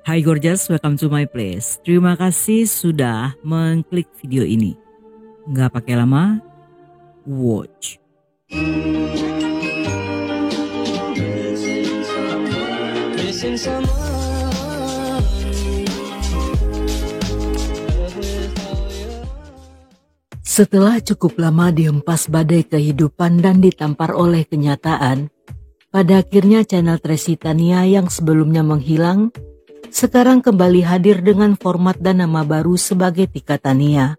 Hai Gorgeous, welcome to my place. Terima kasih sudah mengklik video ini. Nggak pakai lama, watch. Setelah cukup lama dihempas badai kehidupan dan ditampar oleh kenyataan, pada akhirnya channel Tracy Tania yang sebelumnya menghilang, sekarang kembali hadir dengan format dan nama baru sebagai Tika Tania.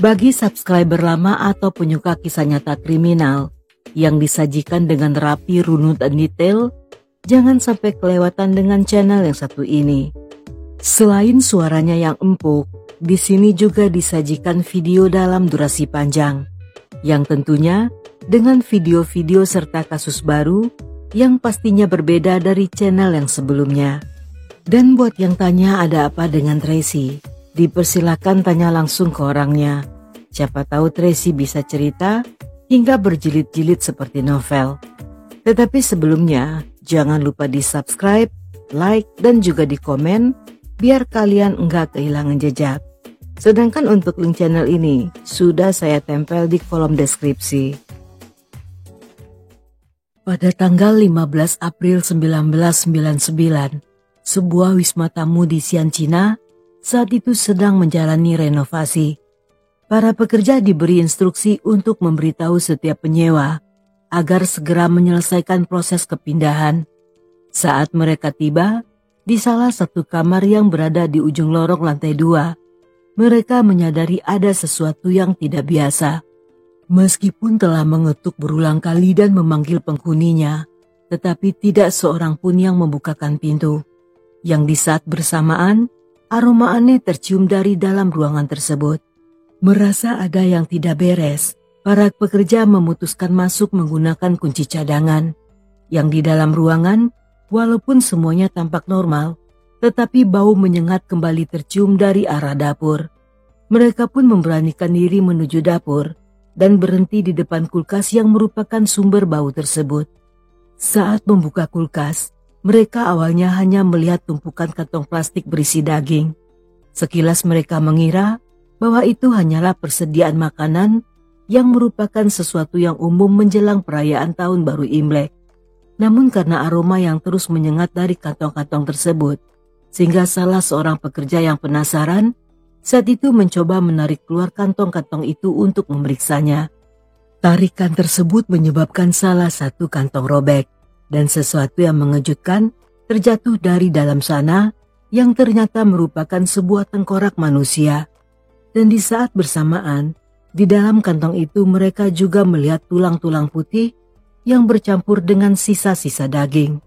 Bagi subscriber lama atau penyuka kisah nyata kriminal yang disajikan dengan rapi, runut, dan detail, jangan sampai kelewatan dengan channel yang satu ini. Selain suaranya yang empuk, di sini juga disajikan video dalam durasi panjang, yang tentunya dengan video-video serta kasus baru yang pastinya berbeda dari channel yang sebelumnya. Dan buat yang tanya ada apa dengan Tracy, dipersilakan tanya langsung ke orangnya. Siapa tahu Tracy bisa cerita hingga berjilid-jilid seperti novel. Tetapi sebelumnya, jangan lupa di subscribe, like, dan juga di komen, biar kalian enggak kehilangan jejak. Sedangkan untuk link channel ini, sudah saya tempel di kolom deskripsi. Pada tanggal 15 April 1999, sebuah wisma tamu di Xi'an, Cina, saat itu sedang menjalani renovasi. Para pekerja diberi instruksi untuk memberitahu setiap penyewa agar segera menyelesaikan proses kepindahan. Saat mereka tiba di salah satu kamar yang berada di ujung lorong lantai 2, mereka menyadari ada sesuatu yang tidak biasa. Meskipun telah mengetuk berulang kali dan memanggil penghuninya, tetapi tidak seorang pun yang membukakan pintu. Yang di saat bersamaan, aroma aneh tercium dari dalam ruangan tersebut. Merasa ada yang tidak beres, para pekerja memutuskan masuk menggunakan kunci cadangan. Yang di dalam ruangan, walaupun semuanya tampak normal, tetapi bau menyengat kembali tercium dari arah dapur. Mereka pun memberanikan diri menuju dapur dan berhenti di depan kulkas yang merupakan sumber bau tersebut. Saat membuka kulkas, mereka awalnya hanya melihat tumpukan kantong plastik berisi daging. Sekilas mereka mengira bahwa itu hanyalah persediaan makanan yang merupakan sesuatu yang umum menjelang perayaan Tahun Baru Imlek. Namun karena aroma yang terus menyengat dari kantong-kantong tersebut, sehingga salah seorang pekerja yang penasaran saat itu mencoba menarik keluar kantong-kantong itu untuk memeriksanya. Tarikan tersebut menyebabkan salah satu kantong robek. Dan sesuatu yang mengejutkan terjatuh dari dalam sana yang ternyata merupakan sebuah tengkorak manusia. Dan di saat bersamaan, di dalam kantong itu mereka juga melihat tulang-tulang putih yang bercampur dengan sisa-sisa daging.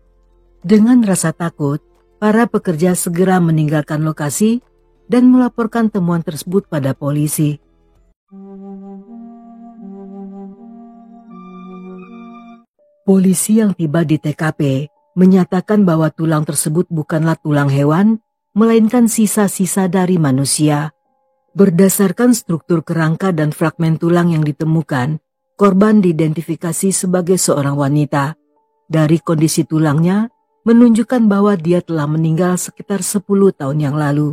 Dengan rasa takut, para pekerja segera meninggalkan lokasi dan melaporkan temuan tersebut pada polisi. Polisi yang tiba di TKP menyatakan bahwa tulang tersebut bukanlah tulang hewan, melainkan sisa-sisa dari manusia. Berdasarkan struktur kerangka dan fragmen tulang yang ditemukan, korban diidentifikasi sebagai seorang wanita. Dari kondisi tulangnya, menunjukkan bahwa dia telah meninggal sekitar 10 tahun yang lalu.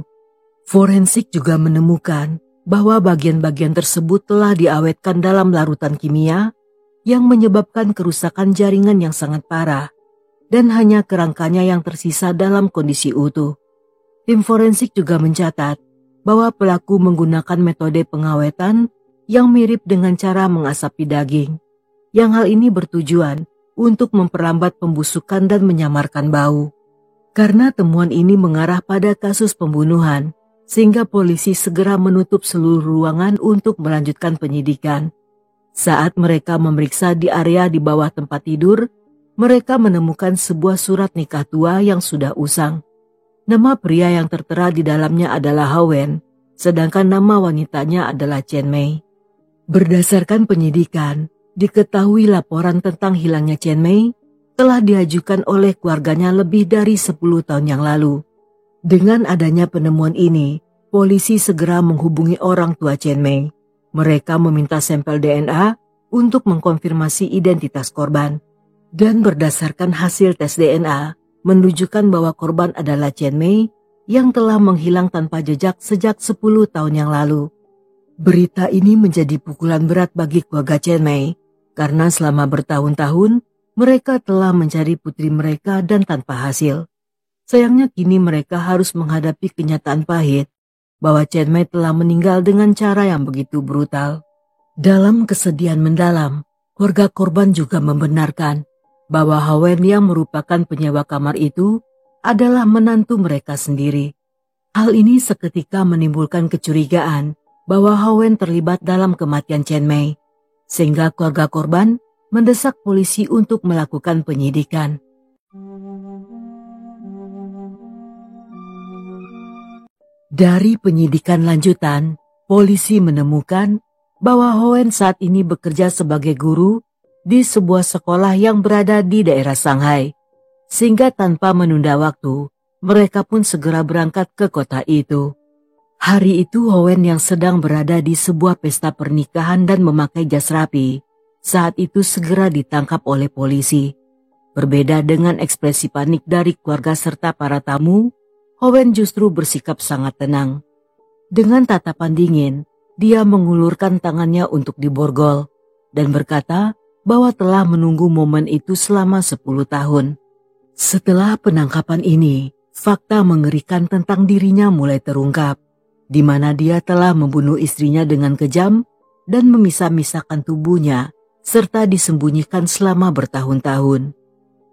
Forensik juga menemukan bahwa bagian-bagian tersebut telah diawetkan dalam larutan kimia, yang menyebabkan kerusakan jaringan yang sangat parah, dan hanya kerangkanya yang tersisa dalam kondisi utuh. Tim forensik juga mencatat bahwa pelaku menggunakan metode pengawetan yang mirip dengan cara mengasapi daging, yang hal ini bertujuan untuk memperlambat pembusukan dan menyamarkan bau. Karena temuan ini mengarah pada kasus pembunuhan, sehingga polisi segera menutup seluruh ruangan untuk melanjutkan penyidikan. Saat mereka memeriksa di area di bawah tempat tidur, mereka menemukan sebuah surat nikah tua yang sudah usang. Nama pria yang tertera di dalamnya adalah Hawen, sedangkan nama wanitanya adalah Chen Mei. Berdasarkan penyidikan, diketahui laporan tentang hilangnya Chen Mei telah diajukan oleh keluarganya lebih dari 10 tahun yang lalu. Dengan adanya penemuan ini, polisi segera menghubungi orang tua Chen Mei. Mereka meminta sampel DNA untuk mengkonfirmasi identitas korban. Dan berdasarkan hasil tes DNA, menunjukkan bahwa korban adalah Chen Mei yang telah menghilang tanpa jejak sejak 10 tahun yang lalu. Berita ini menjadi pukulan berat bagi keluarga Chen Mei karena selama bertahun-tahun mereka telah mencari putri mereka dan tanpa hasil. Sayangnya kini mereka harus menghadapi kenyataan pahit bahwa Chen Mei telah meninggal dengan cara yang begitu brutal. Dalam kesedihan mendalam, keluarga korban juga membenarkan bahwa Hawen yang merupakan penyewa kamar itu adalah menantu mereka sendiri. Hal ini seketika menimbulkan kecurigaan bahwa Hawen terlibat dalam kematian Chen Mei, sehingga keluarga korban mendesak polisi untuk melakukan penyidikan. Dari penyidikan lanjutan, polisi menemukan bahwa Hawen saat ini bekerja sebagai guru di sebuah sekolah yang berada di daerah Shanghai, sehingga tanpa menunda waktu, mereka pun segera berangkat ke kota itu. Hari itu Hawen yang sedang berada di sebuah pesta pernikahan dan memakai jas rapi, saat itu segera ditangkap oleh polisi. Berbeda dengan ekspresi panik dari keluarga serta para tamu, Hawen justru bersikap sangat tenang. Dengan tatapan dingin, dia mengulurkan tangannya untuk diborgol dan berkata bahwa telah menunggu momen itu selama 10 tahun. Setelah penangkapan ini, fakta mengerikan tentang dirinya mulai terungkap, di mana dia telah membunuh istrinya dengan kejam dan memisah-misahkan tubuhnya serta disembunyikan selama bertahun-tahun.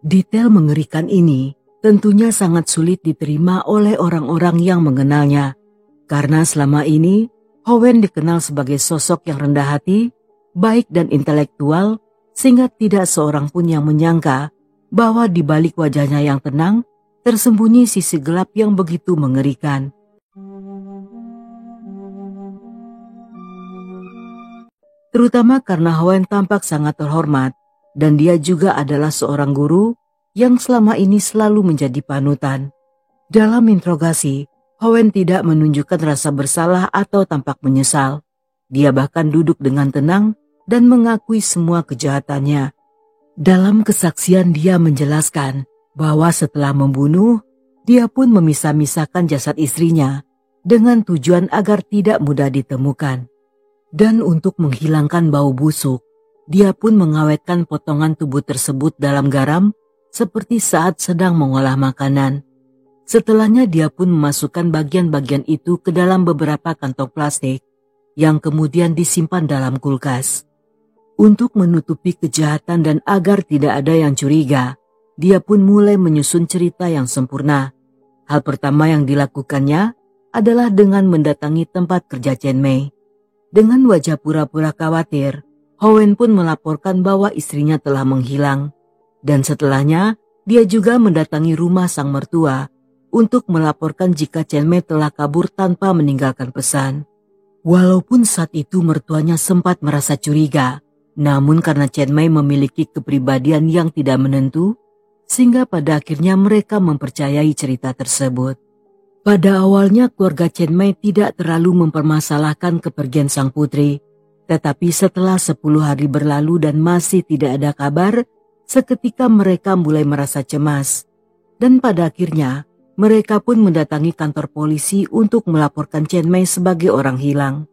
Detail mengerikan ini tentunya sangat sulit diterima oleh orang-orang yang mengenalnya, karena selama ini Hawen dikenal sebagai sosok yang rendah hati, baik dan intelektual, sehingga tidak seorang pun yang menyangka bahwa di balik wajahnya yang tenang tersembunyi sisi gelap yang begitu mengerikan. Terutama karena Hawen tampak sangat terhormat dan dia juga adalah seorang guru yang selama ini selalu menjadi panutan. Dalam interogasi, Hawen tidak menunjukkan rasa bersalah atau tampak menyesal. Dia bahkan duduk dengan tenang dan mengakui semua kejahatannya. Dalam kesaksian dia menjelaskan bahwa setelah membunuh, dia pun memisah-misahkan jasad istrinya dengan tujuan agar tidak mudah ditemukan. Dan untuk menghilangkan bau busuk, dia pun mengawetkan potongan tubuh tersebut dalam garam seperti saat sedang mengolah makanan. Setelahnya dia pun memasukkan bagian-bagian itu ke dalam beberapa kantong plastik yang kemudian disimpan dalam kulkas. Untuk menutupi kejahatan dan agar tidak ada yang curiga, dia pun mulai menyusun cerita yang sempurna. Hal pertama yang dilakukannya adalah dengan mendatangi tempat kerja Chen Mei. Dengan wajah pura-pura khawatir, Hawen pun melaporkan bahwa istrinya telah menghilang. Dan setelahnya, dia juga mendatangi rumah sang mertua untuk melaporkan jika Chen Mei telah kabur tanpa meninggalkan pesan. Walaupun saat itu mertuanya sempat merasa curiga, namun karena Chen Mei memiliki kepribadian yang tidak menentu, sehingga pada akhirnya mereka mempercayai cerita tersebut. Pada awalnya keluarga Chen Mei tidak terlalu mempermasalahkan kepergian sang putri, tetapi setelah 10 hari berlalu dan masih tidak ada kabar, seketika mereka mulai merasa cemas. Dan pada akhirnya, mereka pun mendatangi kantor polisi untuk melaporkan Chen Mei sebagai orang hilang.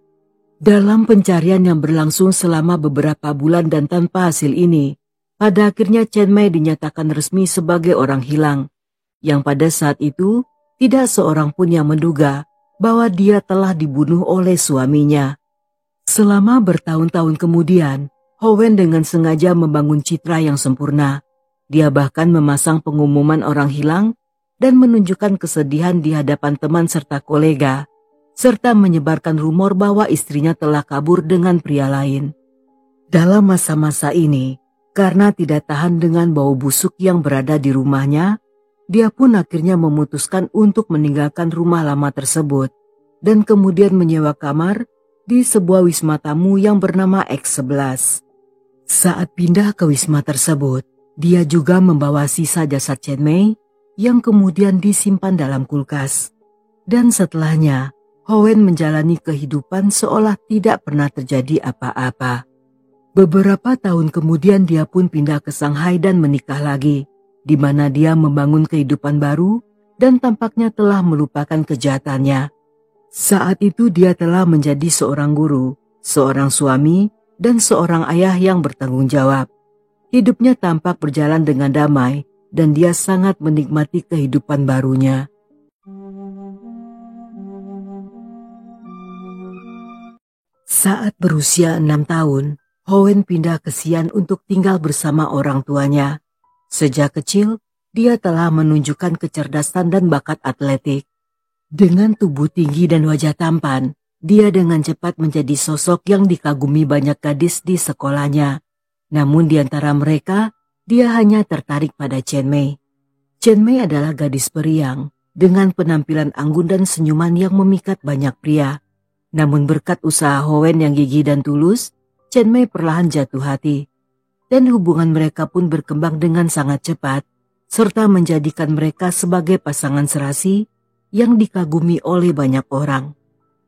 Dalam pencarian yang berlangsung selama beberapa bulan dan tanpa hasil ini, pada akhirnya Chen Mei dinyatakan resmi sebagai orang hilang, yang pada saat itu tidak seorang pun yang menduga bahwa dia telah dibunuh oleh suaminya. Selama bertahun-tahun kemudian, Hawen dengan sengaja membangun citra yang sempurna. Dia bahkan memasang pengumuman orang hilang dan menunjukkan kesedihan di hadapan teman serta kolega, serta menyebarkan rumor bahwa istrinya telah kabur dengan pria lain. Dalam masa-masa ini, karena tidak tahan dengan bau busuk yang berada di rumahnya, dia pun akhirnya memutuskan untuk meninggalkan rumah lama tersebut dan kemudian menyewa kamar di sebuah wisma tamu yang bernama X11. Saat pindah ke wisma tersebut, dia juga membawa sisa jasad Chen Mei yang kemudian disimpan dalam kulkas. Dan setelahnya, Hawen menjalani kehidupan seolah tidak pernah terjadi apa-apa. Beberapa tahun kemudian dia pun pindah ke Shanghai dan menikah lagi. di mana dia membangun kehidupan baru dan tampaknya telah melupakan kejahatannya. Saat itu dia telah menjadi seorang guru, seorang suami, dan seorang ayah yang bertanggung jawab. Hidupnya tampak berjalan dengan damai dan dia sangat menikmati kehidupan barunya. Saat berusia 6 tahun, Howen pindah ke Xi'an untuk tinggal bersama orang tuanya. Sejak kecil, dia telah menunjukkan kecerdasan dan bakat atletik. Dengan tubuh tinggi dan wajah tampan, dia dengan cepat menjadi sosok yang dikagumi banyak gadis di sekolahnya. Namun di antara mereka, dia hanya tertarik pada Chen Mei. Chen Mei adalah gadis periang, dengan penampilan anggun dan senyuman yang memikat banyak pria. Namun berkat usaha Howen yang gigih dan tulus, Chen Mei perlahan jatuh hati. Dan hubungan mereka pun berkembang dengan sangat cepat, serta menjadikan mereka sebagai pasangan serasi yang dikagumi oleh banyak orang.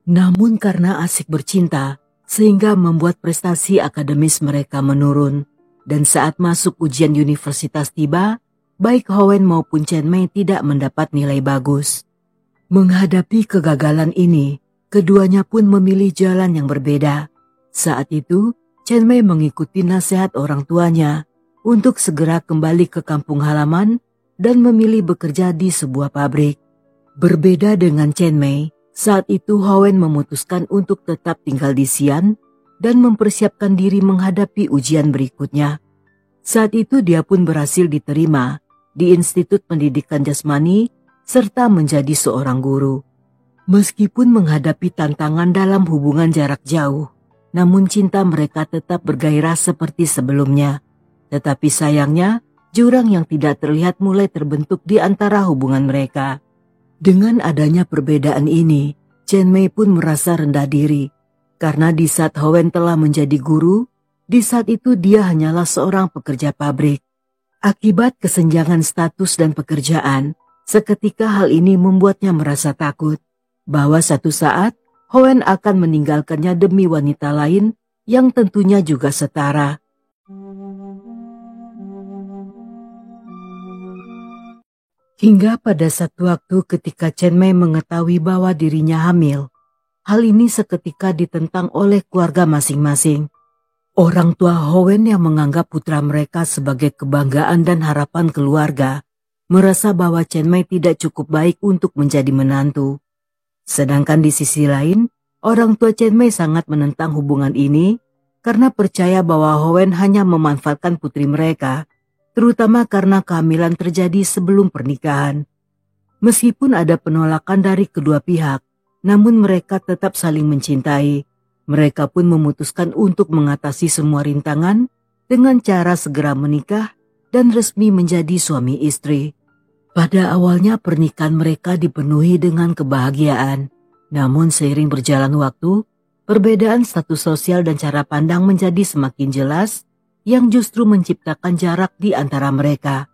Namun karena asik bercinta, sehingga membuat prestasi akademis mereka menurun. Dan saat masuk ujian universitas tiba, baik Howen maupun Chen Mei tidak mendapat nilai bagus. Menghadapi kegagalan ini, keduanya pun memilih jalan yang berbeda. Saat itu, Chen Mei mengikuti nasihat orang tuanya untuk segera kembali ke kampung halaman dan memilih bekerja di sebuah pabrik. Berbeda dengan Chen Mei, saat itu Howen memutuskan untuk tetap tinggal di Xi'an dan mempersiapkan diri menghadapi ujian berikutnya. Saat itu dia pun berhasil diterima di Institut Pendidikan Jasmani serta menjadi seorang guru. Meskipun menghadapi tantangan dalam hubungan jarak jauh, namun cinta mereka tetap bergairah seperti sebelumnya. Tetapi sayangnya, jurang yang tidak terlihat mulai terbentuk di antara hubungan mereka. Dengan adanya perbedaan ini, Chen Mei pun merasa rendah diri. Karena di saat Howen telah menjadi guru, di saat itu dia hanyalah seorang pekerja pabrik. Akibat kesenjangan status dan pekerjaan, seketika hal ini membuatnya merasa takut bahwa satu saat Howen akan meninggalkannya demi wanita lain yang tentunya juga setara. Hingga pada satu waktu ketika Chen Mei mengetahui bahwa dirinya hamil, hal ini seketika ditentang oleh keluarga masing-masing. Orang tua Howen yang menganggap putra mereka sebagai kebanggaan dan harapan keluarga, merasa bahwa Chen Mei tidak cukup baik untuk menjadi menantu. Sedangkan di sisi lain, orang tua Chen Mei sangat menentang hubungan ini karena percaya bahwa Howen hanya memanfaatkan putri mereka, terutama karena kehamilan terjadi sebelum pernikahan. Meskipun ada penolakan dari kedua pihak, namun mereka tetap saling mencintai. Mereka pun memutuskan untuk mengatasi semua rintangan dengan cara segera menikah dan resmi menjadi suami istri. Pada awalnya pernikahan mereka dipenuhi dengan kebahagiaan, namun seiring berjalan waktu, perbedaan status sosial dan cara pandang menjadi semakin jelas yang justru menciptakan jarak di antara mereka.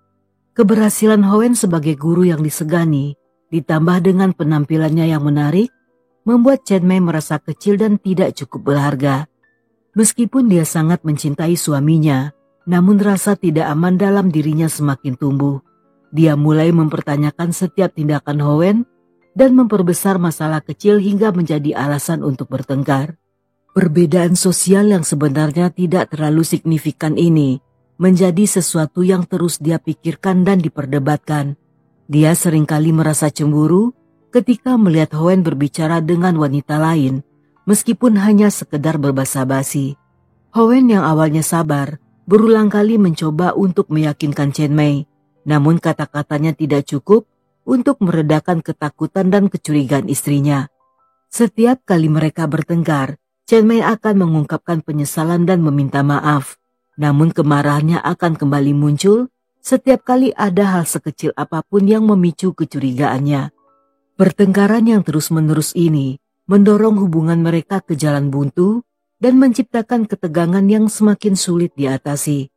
Keberhasilan Howen sebagai guru yang disegani, ditambah dengan penampilannya yang menarik, membuat Chen Mei merasa kecil dan tidak cukup berharga. Meskipun dia sangat mencintai suaminya, namun rasa tidak aman dalam dirinya semakin tumbuh. Dia mulai mempertanyakan setiap tindakan Howen dan memperbesar masalah kecil hingga menjadi alasan untuk bertengkar. Perbedaan sosial yang sebenarnya tidak terlalu signifikan ini menjadi sesuatu yang terus dia pikirkan dan diperdebatkan. Dia seringkali merasa cemburu ketika melihat Howen berbicara dengan wanita lain, meskipun hanya sekedar berbasa-basi. Howen yang awalnya sabar, berulang kali mencoba untuk meyakinkan Chen Mei, namun kata-katanya tidak cukup untuk meredakan ketakutan dan kecurigaan istrinya. Setiap kali mereka bertengkar, Chen Mei akan mengungkapkan penyesalan dan meminta maaf. Namun kemarahannya akan kembali muncul setiap kali ada hal sekecil apapun yang memicu kecurigaannya. Pertengkaran yang terus-menerus ini mendorong hubungan mereka ke jalan buntu dan menciptakan ketegangan yang semakin sulit diatasi.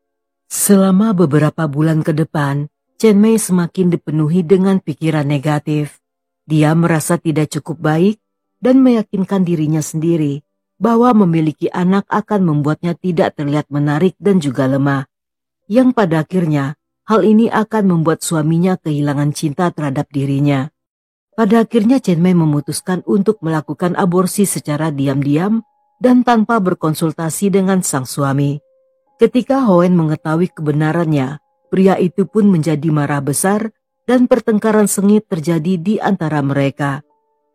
Selama beberapa bulan ke depan, Chen Mei semakin dipenuhi dengan pikiran negatif. Dia merasa tidak cukup baik dan meyakinkan dirinya sendiri bahwa memiliki anak akan membuatnya tidak terlihat menarik dan juga lemah. Yang pada akhirnya hal ini akan membuat suaminya kehilangan cinta terhadap dirinya. Pada akhirnya Chen Mei memutuskan untuk melakukan aborsi secara diam-diam dan tanpa berkonsultasi dengan sang suami. Ketika Howen mengetahui kebenarannya, pria itu pun menjadi marah besar dan pertengkaran sengit terjadi di antara mereka.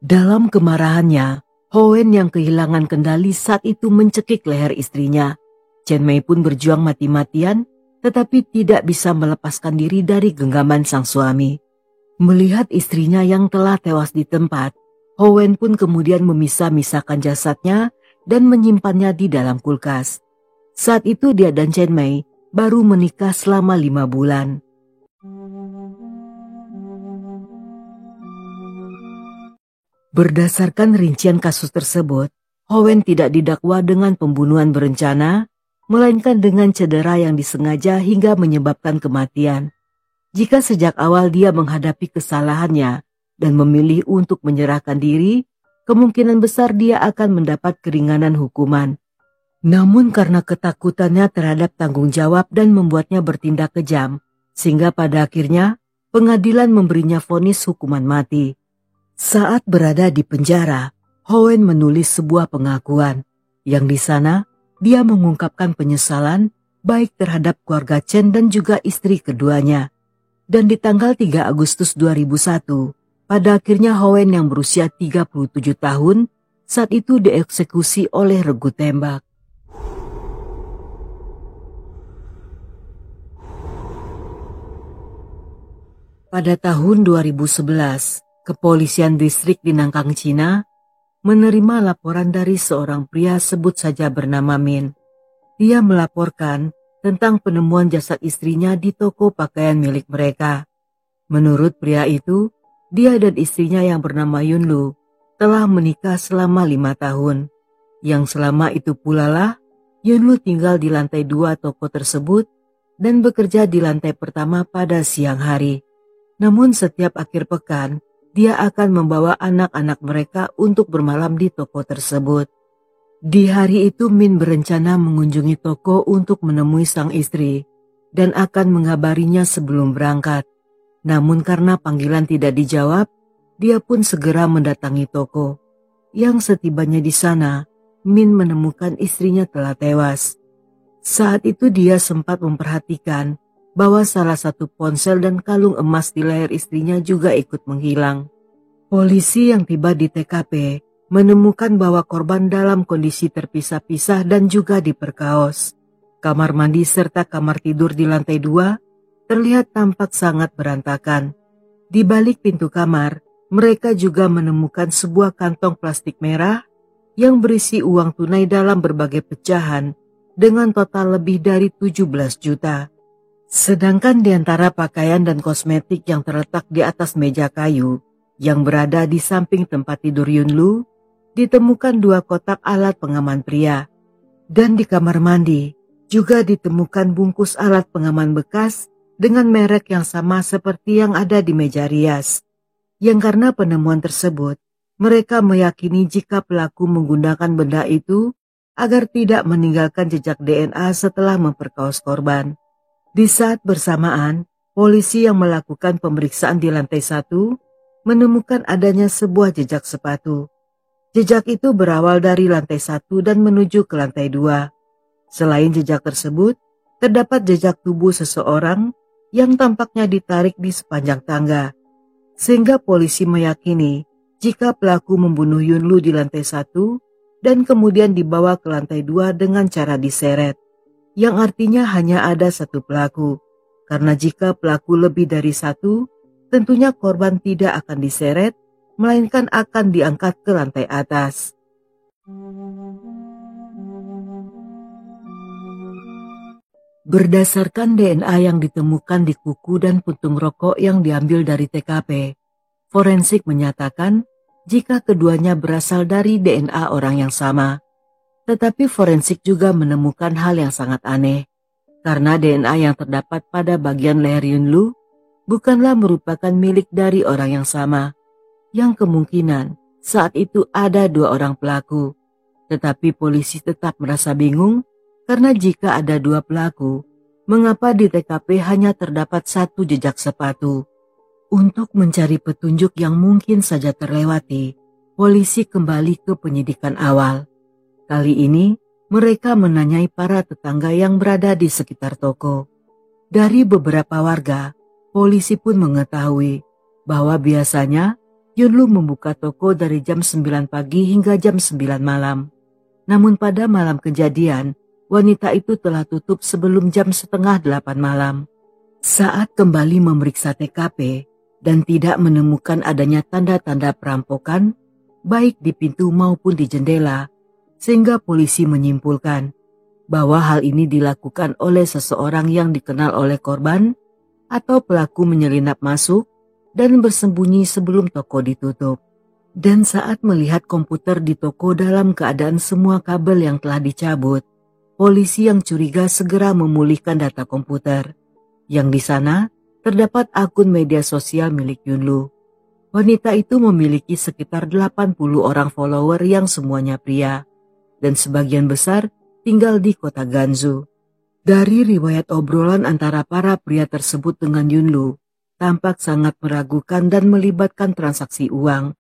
Dalam kemarahannya, Howen yang kehilangan kendali saat itu mencekik leher istrinya. Chen Mei pun berjuang mati-matian tetapi tidak bisa melepaskan diri dari genggaman sang suami. Melihat istrinya yang telah tewas di tempat, Howen pun kemudian memisah-misahkan jasadnya dan menyimpannya di dalam kulkas. Saat itu dia dan Chen Mei baru menikah selama 5 bulan. Berdasarkan rincian kasus tersebut, Howen tidak didakwa dengan pembunuhan berencana, melainkan dengan cedera yang disengaja hingga menyebabkan kematian. Jika sejak awal dia menghadapi kesalahannya dan memilih untuk menyerahkan diri, kemungkinan besar dia akan mendapat keringanan hukuman. Namun karena ketakutannya terhadap tanggung jawab dan membuatnya bertindak kejam, sehingga pada akhirnya pengadilan memberinya vonis hukuman mati. Saat berada di penjara, Howen menulis sebuah pengakuan, yang di sana dia mengungkapkan penyesalan baik terhadap keluarga Chen dan juga istri keduanya. Dan di tanggal 3 Agustus 2001, pada akhirnya Howen yang berusia 37 tahun saat itu dieksekusi oleh regu tembak. Pada tahun 2011, Kepolisian Distrik di Nangkang, Cina, menerima laporan dari seorang pria sebut saja bernama Min. Dia melaporkan tentang penemuan jasad istrinya di toko pakaian milik mereka. Menurut pria itu, dia dan istrinya yang bernama Yunlu telah menikah selama 5 tahun. Yang selama itu pula lah, Yunlu tinggal di lantai 2 toko tersebut dan bekerja di lantai pertama pada siang hari. Namun setiap akhir pekan, dia akan membawa anak-anak mereka untuk bermalam di toko tersebut. Di hari itu Min berencana mengunjungi toko untuk menemui sang istri dan akan mengabarinya sebelum berangkat. Namun karena panggilan tidak dijawab, dia pun segera mendatangi toko. Yang setibanya di sana, Min menemukan istrinya telah tewas. Saat itu dia sempat memperhatikan bahwa salah satu ponsel dan kalung emas di leher istrinya juga ikut menghilang. Polisi yang tiba di TKP menemukan bahwa korban dalam kondisi terpisah-pisah dan juga diperkaos. Kamar mandi serta kamar tidur di lantai 2 terlihat tampak sangat berantakan. Di balik pintu kamar, mereka juga menemukan sebuah kantong plastik merah yang berisi uang tunai dalam berbagai pecahan dengan total lebih dari 17 juta. Sedangkan di antara pakaian dan kosmetik yang terletak di atas meja kayu yang berada di samping tempat tidur Yunlu, ditemukan 2 kotak alat pengaman pria. Dan di kamar mandi juga ditemukan bungkus alat pengaman bekas dengan merek yang sama seperti yang ada di meja rias. Yang karena penemuan tersebut, mereka meyakini jika pelaku menggunakan benda itu agar tidak meninggalkan jejak DNA setelah memperkaos korban. Di saat bersamaan, polisi yang melakukan pemeriksaan di lantai 1 menemukan adanya sebuah jejak sepatu. Jejak itu berawal dari lantai 1 dan menuju ke lantai 2. Selain jejak tersebut, terdapat jejak tubuh seseorang yang tampaknya ditarik di sepanjang tangga. Sehingga polisi meyakini jika pelaku membunuh Yunlu di lantai 1 dan kemudian dibawa ke lantai 2 dengan cara diseret. Yang artinya hanya ada satu pelaku, karena jika pelaku lebih dari 1, tentunya korban tidak akan diseret, melainkan akan diangkat ke lantai atas. Berdasarkan DNA yang ditemukan di kuku dan puntung rokok yang diambil dari TKP, forensik menyatakan jika keduanya berasal dari DNA orang yang sama. Tetapi forensik juga menemukan hal yang sangat aneh, karena DNA yang terdapat pada bagian leher Yunlu bukanlah merupakan milik dari orang yang sama, yang kemungkinan saat itu ada 2 orang pelaku. Tetapi polisi tetap merasa bingung, karena jika ada 2 pelaku, mengapa di TKP hanya terdapat satu jejak sepatu. Untuk mencari petunjuk yang mungkin saja terlewati, polisi kembali ke penyidikan awal. Kali ini, mereka menanyai para tetangga yang berada di sekitar toko. Dari beberapa warga, polisi pun mengetahui bahwa biasanya Yunlu membuka toko dari jam 9 pagi hingga jam 9 malam. Namun pada malam kejadian, wanita itu telah tutup sebelum jam setengah 8 malam. Saat kembali memeriksa TKP dan tidak menemukan adanya tanda-tanda perampokan, baik di pintu maupun di jendela, sehingga polisi menyimpulkan bahwa hal ini dilakukan oleh seseorang yang dikenal oleh korban atau pelaku menyelinap masuk dan bersembunyi sebelum toko ditutup. Dan saat melihat komputer di toko dalam keadaan semua kabel yang telah dicabut, polisi yang curiga segera memulihkan data komputer. Yang di sana terdapat akun media sosial milik Yunlu. Wanita itu memiliki sekitar 80 orang follower yang semuanya pria, dan sebagian besar tinggal di kota Gansu. Dari riwayat obrolan antara para pria tersebut dengan Yunlu, tampak sangat meragukan dan melibatkan transaksi uang.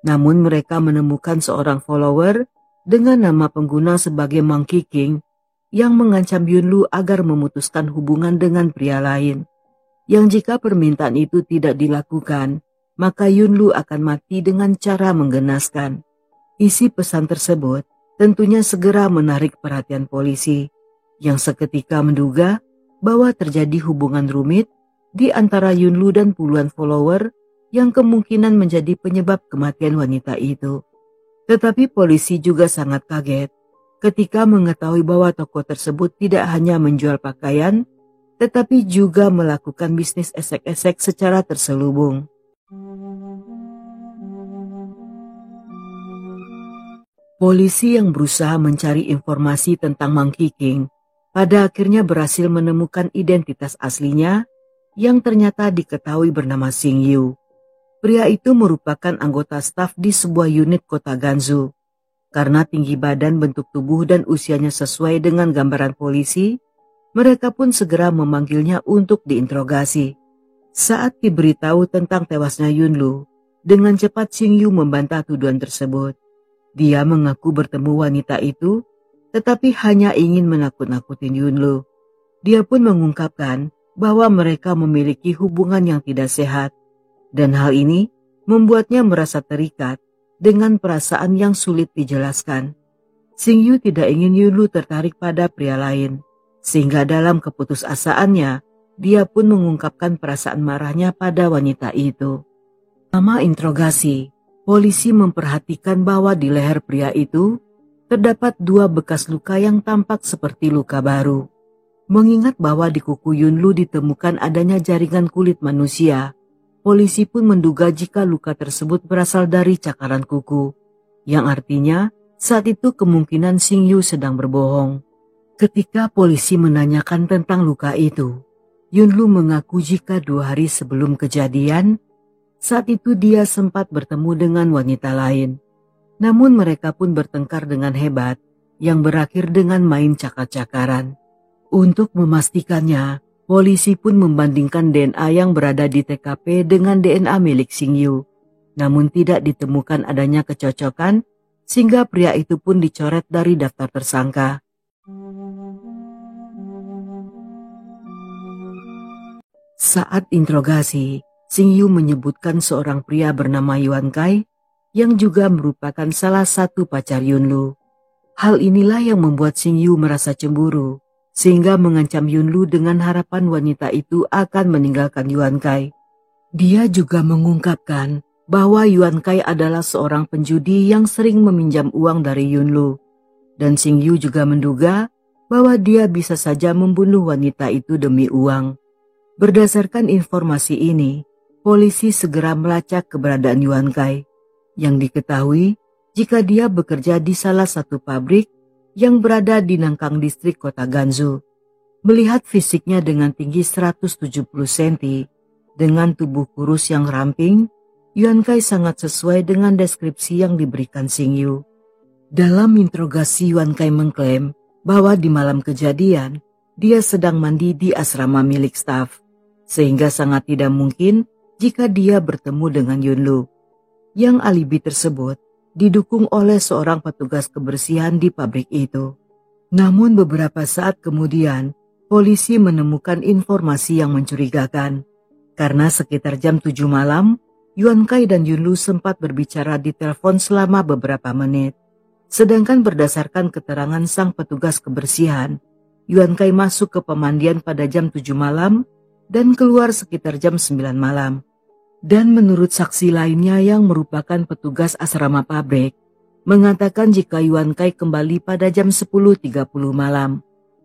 Namun mereka menemukan seorang follower dengan nama pengguna sebagai Monkey King yang mengancam Yunlu agar memutuskan hubungan dengan pria lain. Yang jika permintaan itu tidak dilakukan, maka Yunlu akan mati dengan cara menggenaskan. Isi pesan tersebut tentunya segera menarik perhatian polisi, yang seketika menduga bahwa terjadi hubungan rumit di antara Yunlu dan puluhan follower yang kemungkinan menjadi penyebab kematian wanita itu. Tetapi polisi juga sangat kaget ketika mengetahui bahwa toko tersebut tidak hanya menjual pakaian, tetapi juga melakukan bisnis esek-esek secara terselubung. Polisi yang berusaha mencari informasi tentang Monkey King pada akhirnya berhasil menemukan identitas aslinya yang ternyata diketahui bernama Xing Yu. Pria itu merupakan anggota staf di sebuah unit kota Gansu. Karena tinggi badan, bentuk tubuh, dan usianya sesuai dengan gambaran polisi, mereka pun segera memanggilnya untuk diinterogasi. Saat diberitahu tentang tewasnya Yunlu, dengan cepat Xing Yu membantah tuduhan tersebut. Dia mengaku bertemu wanita itu, tetapi hanya ingin menakut-nakutin Yunlu. Dia pun mengungkapkan bahwa mereka memiliki hubungan yang tidak sehat, dan hal ini membuatnya merasa terikat dengan perasaan yang sulit dijelaskan. Xing Yu tidak ingin Yunlu tertarik pada pria lain, sehingga dalam keputusasaannya, dia pun mengungkapkan perasaan marahnya pada wanita itu. Selama interogasi, polisi memperhatikan bahwa di leher pria itu terdapat 2 bekas luka yang tampak seperti luka baru. Mengingat bahwa di kuku Yunlu ditemukan adanya jaringan kulit manusia, polisi pun menduga jika luka tersebut berasal dari cakaran kuku, yang artinya saat itu kemungkinan Xing Yu sedang berbohong. Ketika polisi menanyakan tentang luka itu, Yunlu mengaku jika 2 hari sebelum kejadian, saat itu dia sempat bertemu dengan wanita lain. Namun mereka pun bertengkar dengan hebat yang berakhir dengan main cakar-cakaran. Untuk memastikannya, polisi pun membandingkan DNA yang berada di TKP dengan DNA milik Xing Yu. Namun tidak ditemukan adanya kecocokan, sehingga pria itu pun dicoret dari daftar tersangka. Saat interogasi, Xing Yu menyebutkan seorang pria bernama Yuan Kai yang juga merupakan salah satu pacar Yunlu. Hal inilah yang membuat Xing Yu merasa cemburu, sehingga mengancam Yunlu dengan harapan wanita itu akan meninggalkan Yuan Kai. Dia juga mengungkapkan bahwa Yuan Kai adalah seorang penjudi yang sering meminjam uang dari Yunlu. Dan Xing Yu juga menduga bahwa dia bisa saja membunuh wanita itu demi uang. Berdasarkan informasi ini, polisi segera melacak keberadaan Yuan Kai, yang diketahui jika dia bekerja di salah satu pabrik yang berada di Nangkang distrik kota Gansu. Melihat fisiknya dengan tinggi 170 cm, dengan tubuh kurus yang ramping, Yuan Kai sangat sesuai dengan deskripsi yang diberikan Xing Yu. Dalam interogasi, Yuan Kai mengklaim bahwa di malam kejadian, dia sedang mandi di asrama milik staf, sehingga sangat tidak mungkin jika dia bertemu dengan Yunlu. Yang alibi tersebut didukung oleh seorang petugas kebersihan di pabrik itu. Namun beberapa saat kemudian, polisi menemukan informasi yang mencurigakan. Karena sekitar jam 7 malam, Yuan Kai dan Yunlu sempat berbicara di telepon selama beberapa menit. Sedangkan berdasarkan keterangan sang petugas kebersihan, Yuan Kai masuk ke pemandian pada jam 7 malam dan keluar sekitar jam 9 malam. Dan menurut saksi lainnya yang merupakan petugas asrama pabrik, mengatakan jika Yuan Kai kembali pada jam 10.30 malam,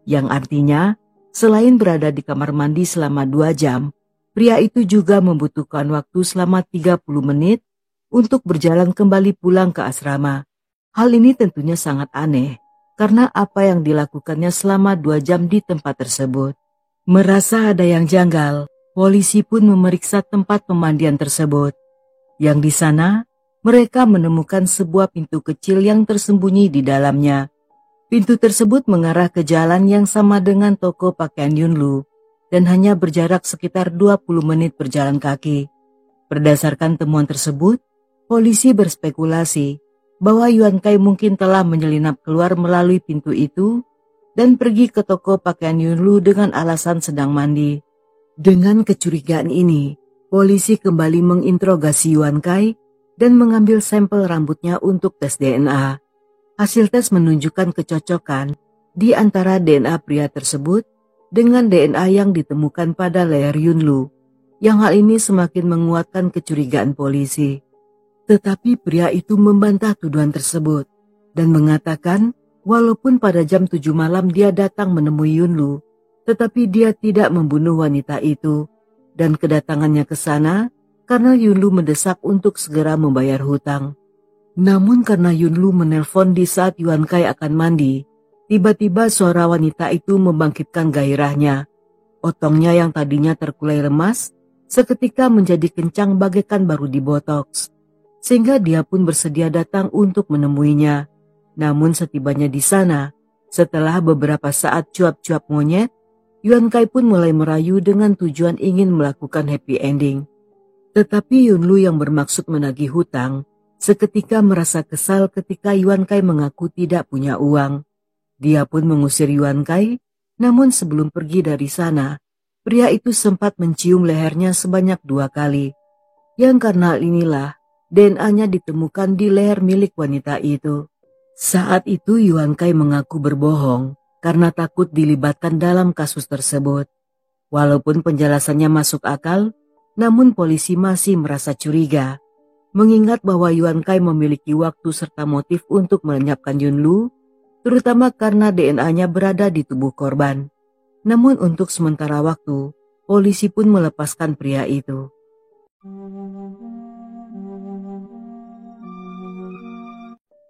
yang artinya selain berada di kamar mandi selama 2 jam, pria itu juga membutuhkan waktu selama 30 menit untuk berjalan kembali pulang ke asrama. Hal ini tentunya sangat aneh, karena apa yang dilakukannya selama 2 jam di tempat tersebut. Merasa ada yang janggal, polisi pun memeriksa tempat pemandian tersebut. Yang di sana, mereka menemukan sebuah pintu kecil yang tersembunyi di dalamnya. Pintu tersebut mengarah ke jalan yang sama dengan toko pakaian Yunlu dan hanya berjarak sekitar 20 menit berjalan kaki. Berdasarkan temuan tersebut, polisi berspekulasi bahwa Yuan Kai mungkin telah menyelinap keluar melalui pintu itu dan pergi ke toko pakaian Yunlu dengan alasan sedang mandi. Dengan kecurigaan ini, polisi kembali menginterogasi Yuan Kai dan mengambil sampel rambutnya untuk tes DNA. Hasil tes menunjukkan kecocokan di antara DNA pria tersebut dengan DNA yang ditemukan pada leher Yunlu, yang hal ini semakin menguatkan kecurigaan polisi. Tetapi pria itu membantah tuduhan tersebut dan mengatakan walaupun pada jam 7 malam dia datang menemui Yunlu, tetapi dia tidak membunuh wanita itu, dan kedatangannya ke sana karena Yunlu mendesak untuk segera membayar hutang. Namun karena Yunlu menelpon di saat Yuan Kai akan mandi, tiba-tiba suara wanita itu membangkitkan gairahnya. Otongnya yang tadinya terkulai lemas, seketika menjadi kencang bagaikan baru dibotoks, sehingga dia pun bersedia datang untuk menemuinya. Namun setibanya di sana, setelah beberapa saat cuap-cuap monyet, Yuan Kai pun mulai merayu dengan tujuan ingin melakukan happy ending. Tetapi Yunlu yang bermaksud menagih hutang, seketika merasa kesal ketika Yuan Kai mengaku tidak punya uang. Dia pun mengusir Yuan Kai, namun sebelum pergi dari sana, pria itu sempat mencium lehernya sebanyak 2 kali. Yang karena inilah, DNA-nya ditemukan di leher milik wanita itu. Saat itu Yuan Kai mengaku berbohong, karena takut dilibatkan dalam kasus tersebut. Walaupun penjelasannya masuk akal, namun polisi masih merasa curiga, mengingat bahwa Yuan Kai memiliki waktu serta motif untuk melenyapkan Yunlu, terutama karena DNA-nya berada di tubuh korban. Namun untuk sementara waktu, polisi pun melepaskan pria itu.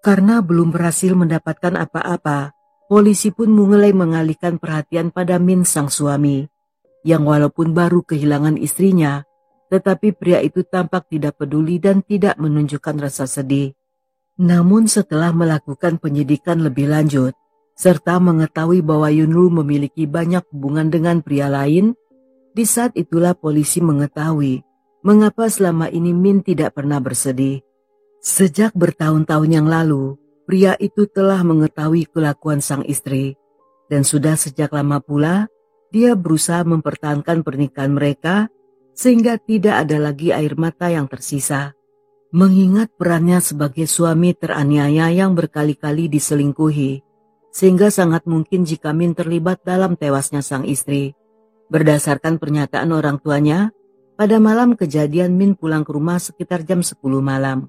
Karena belum berhasil mendapatkan apa-apa, polisi pun mulai mengalihkan perhatian pada Min sang suami, yang walaupun baru kehilangan istrinya, tetapi pria itu tampak tidak peduli dan tidak menunjukkan rasa sedih. Namun setelah melakukan penyidikan lebih lanjut, serta mengetahui bahwa Yunlu memiliki banyak hubungan dengan pria lain, di saat itulah polisi mengetahui mengapa selama ini Min tidak pernah bersedih. Sejak bertahun-tahun yang lalu, pria itu telah mengetahui kelakuan sang istri, dan sudah sejak lama pula dia berusaha mempertahankan pernikahan mereka sehingga tidak ada lagi air mata yang tersisa. Mengingat perannya sebagai suami teraniaya yang berkali-kali diselingkuhi, sehingga sangat mungkin jika Min terlibat dalam tewasnya sang istri. Berdasarkan pernyataan orang tuanya, pada malam kejadian Min pulang ke rumah sekitar jam 10 malam.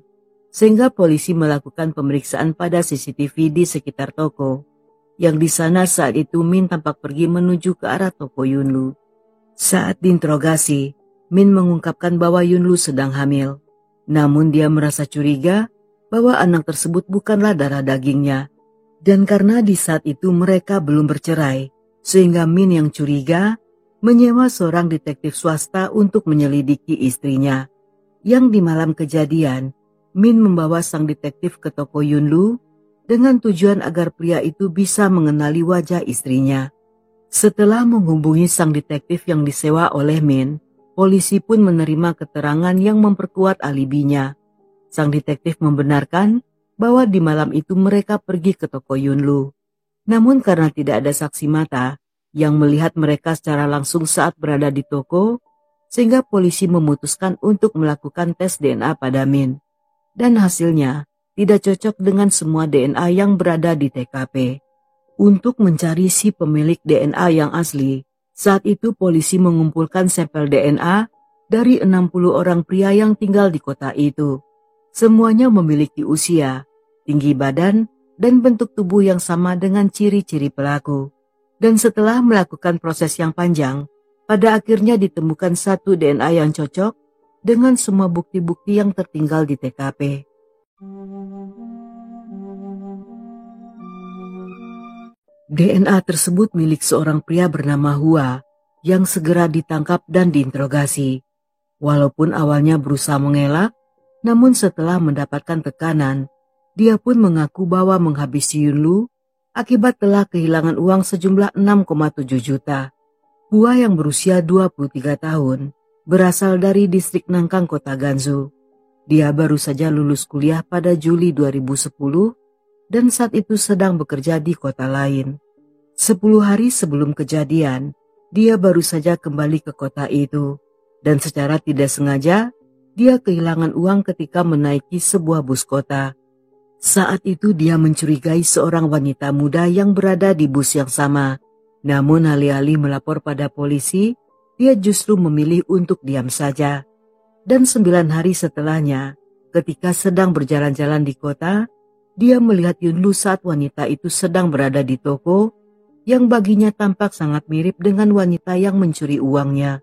Sehingga polisi melakukan pemeriksaan pada CCTV di sekitar toko, yang di sana saat itu Min tampak pergi menuju ke arah toko Yunlu. Saat diinterogasi, Min mengungkapkan bahwa Yunlu sedang hamil, namun dia merasa curiga bahwa anak tersebut bukanlah darah dagingnya, dan karena di saat itu mereka belum bercerai, sehingga Min yang curiga menyewa seorang detektif swasta untuk menyelidiki istrinya, yang di malam kejadian Min membawa sang detektif ke toko Yunlu dengan tujuan agar pria itu bisa mengenali wajah istrinya. Setelah menghubungi sang detektif yang disewa oleh Min, polisi pun menerima keterangan yang memperkuat alibinya. Sang detektif membenarkan bahwa di malam itu mereka pergi ke toko Yunlu. Namun karena tidak ada saksi mata yang melihat mereka secara langsung saat berada di toko, sehingga polisi memutuskan untuk melakukan tes DNA pada Min. Dan hasilnya tidak cocok dengan semua DNA yang berada di TKP. Untuk mencari si pemilik DNA yang asli, saat itu polisi mengumpulkan sampel DNA dari 60 orang pria yang tinggal di kota itu. Semuanya memiliki usia, tinggi badan, dan bentuk tubuh yang sama dengan ciri-ciri pelaku. Dan setelah melakukan proses yang panjang, pada akhirnya ditemukan satu DNA yang cocok dengan semua bukti-bukti yang tertinggal di TKP. DNA tersebut milik seorang pria bernama Hua yang segera ditangkap dan diinterogasi. Walaupun awalnya berusaha mengelak, namun setelah mendapatkan tekanan, dia pun mengaku bahwa menghabisi Yunlu akibat telah kehilangan uang sejumlah 6,7 juta. Hua yang berusia 23 tahun berasal dari distrik Nangkang, kota Gansu. Dia baru saja lulus kuliah pada Juli 2010 dan saat itu sedang bekerja di kota lain. 10 hari sebelum kejadian, dia baru saja kembali ke kota itu, dan secara tidak sengaja, dia kehilangan uang ketika menaiki sebuah bus kota. Saat itu dia mencurigai seorang wanita muda yang berada di bus yang sama, namun alih-alih melapor pada polisi, dia justru memilih untuk diam saja. Dan 9 hari setelahnya, ketika sedang berjalan-jalan di kota, dia melihat Yunlu saat wanita itu sedang berada di toko, yang baginya tampak sangat mirip dengan wanita yang mencuri uangnya.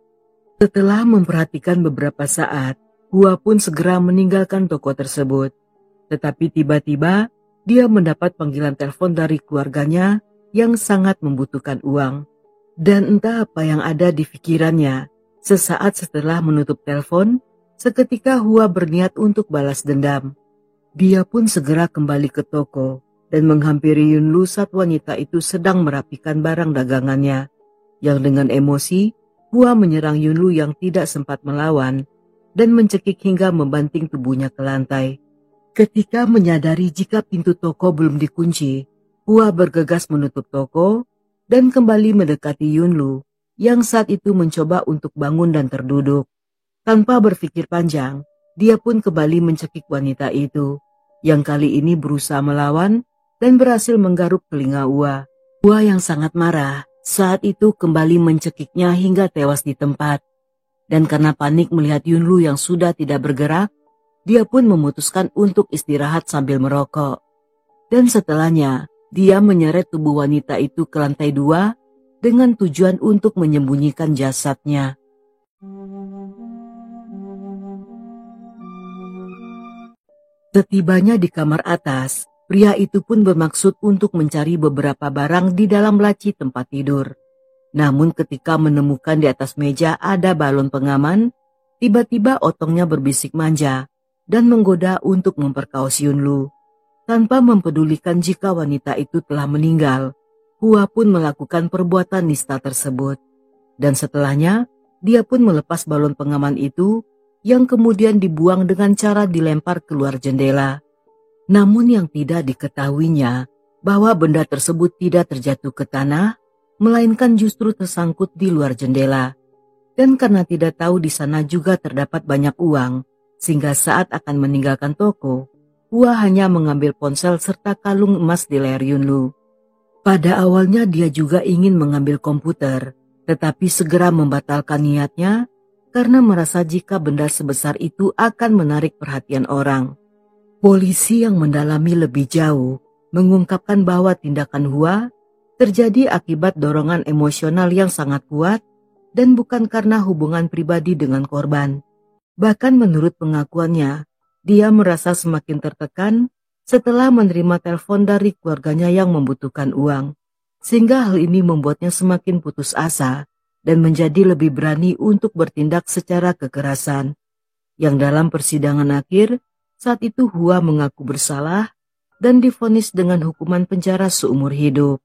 Setelah memperhatikan beberapa saat, Hua pun segera meninggalkan toko tersebut. Tetapi tiba-tiba, dia mendapat panggilan telepon dari keluarganya yang sangat membutuhkan uang. Dan entah apa yang ada di pikirannya, sesaat setelah menutup telepon, seketika Hua berniat untuk balas dendam. Dia pun segera kembali ke toko dan menghampiri Yunlu saat wanita itu sedang merapikan barang dagangannya. Yang dengan emosi, Hua menyerang Yunlu yang tidak sempat melawan dan mencekik hingga membanting tubuhnya ke lantai. Ketika menyadari jika pintu toko belum dikunci, Hua bergegas menutup toko dan kembali mendekati Yunlu yang saat itu mencoba untuk bangun dan terduduk. Tanpa berpikir panjang, dia pun kembali mencekik wanita itu, yang kali ini berusaha melawan dan berhasil menggaruk telinga Hua. Hua yang sangat marah saat itu kembali mencekiknya hingga tewas di tempat. Dan karena panik melihat Yunlu yang sudah tidak bergerak, dia pun memutuskan untuk istirahat sambil merokok. Dan setelahnya, dia menyeret tubuh wanita itu ke lantai 2 dengan tujuan untuk menyembunyikan jasadnya. Setibanya di kamar atas, pria itu pun bermaksud untuk mencari beberapa barang di dalam laci tempat tidur. Namun ketika menemukan di atas meja ada balon pengaman, tiba-tiba otongnya berbisik manja dan menggoda untuk memperkaos Yunlu. Tanpa mempedulikan jika wanita itu telah meninggal, Hua pun melakukan perbuatan nista tersebut. Dan setelahnya, dia pun melepas balon pengaman itu yang kemudian dibuang dengan cara dilempar keluar jendela. Namun yang tidak diketahuinya, bahwa benda tersebut tidak terjatuh ke tanah, melainkan justru tersangkut di luar jendela. Dan karena tidak tahu di sana juga terdapat banyak uang, sehingga saat akan meninggalkan toko, Hua hanya mengambil ponsel serta kalung emas di leher Yunlu. Pada awalnya dia juga ingin mengambil komputer, tetapi segera membatalkan niatnya karena merasa jika benda sebesar itu akan menarik perhatian orang. Polisi yang mendalami lebih jauh mengungkapkan bahwa tindakan Hua terjadi akibat dorongan emosional yang sangat kuat dan bukan karena hubungan pribadi dengan korban. Bahkan menurut pengakuannya, dia merasa semakin tertekan setelah menerima telepon dari keluarganya yang membutuhkan uang, sehingga hal ini membuatnya semakin putus asa dan menjadi lebih berani untuk bertindak secara kekerasan. Yang dalam persidangan akhir, saat itu Hua mengaku bersalah dan divonis dengan hukuman penjara seumur hidup.